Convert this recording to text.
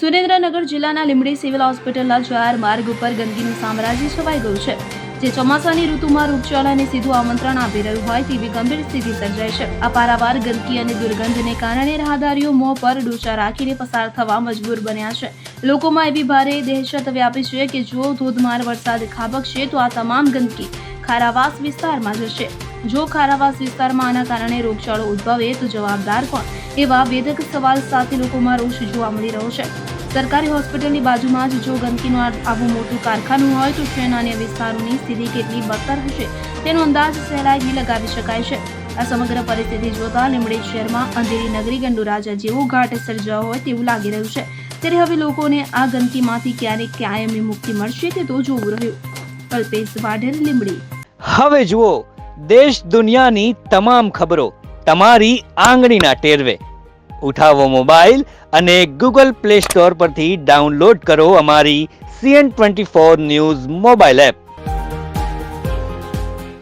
સુરેન્દ્રનગર જિલ્લાના લીંબડી સિવિલ હોસ્પિટલના જાહેર માર્ગ ઉપર ગંદકીનું સામ્રાજ્ય છવાઈ ગયું છે, જે ચોમાસાની ઋતુમાં રોગચાળાને સીધું આમંત્રણ આપી રહ્યું હોય તેવી ગંભીર સ્થિતિ સર્જાઈ છે. આ પારાવાર ગંદકી અને દુર્ગંધને કારણે રાહદારીઓ મોં પર ડોચા રાખીને પસાર થવા મજબૂર બન્યા છે. લોકોમાં એવી ભારે દહેશત વ્યાપી છે કે જો ધોધમાર વરસાદ ખાબકશે તો આ તમામ ગંદકી ખારાવાસ વિસ્તારમાં જશે. જો ખારાવાસ વિસ્તારમાં આના કારણે રોગચાળો ઉદ્ભવે તો જવાબદાર કોણ? એવા વેધક સવાલ સાથે લોકોમાં રોષ જોવા મળી રહ્યો છે. સરકારી હોસ્પિટલની બાજુમાં જ જો ગંદકીનું આવું મોટું કારખાનું હોય તો શહેરના અન્ય વિસ્તારોની સ્થિતિ કેટલી બદતર હશે તેનો અંદાજ સહેલાઈથી લગાવી શકાય છે. આ સમગ્ર પરિસ્થિતિ જોતા લીંબડી શહેરમાં અંધેરી નગરી ગંડોરાજા જેવો ઘાટ સર્જાયો હોય તેવું લાગી રહ્યું છે. ત્યારે હવે લોકોને આ ગંદકીમાંથી ક્યારેક કાયમી મુક્તિ મળશે તે તો જોવું રહ્યું. કલ્પેશ વાઢેર, લીંબડી. હવે જુઓ દેશ દુનિયાની તમામ ખબરો તમારી આંગળીના ટેરવે. ઉઠાવો મોબાઈલ અને ગૂગલ પ્લે સ્ટોર પરથી ડાઉનલોડ કરો અમારી CN24 ન્યૂઝ મોબાઈલ એપ.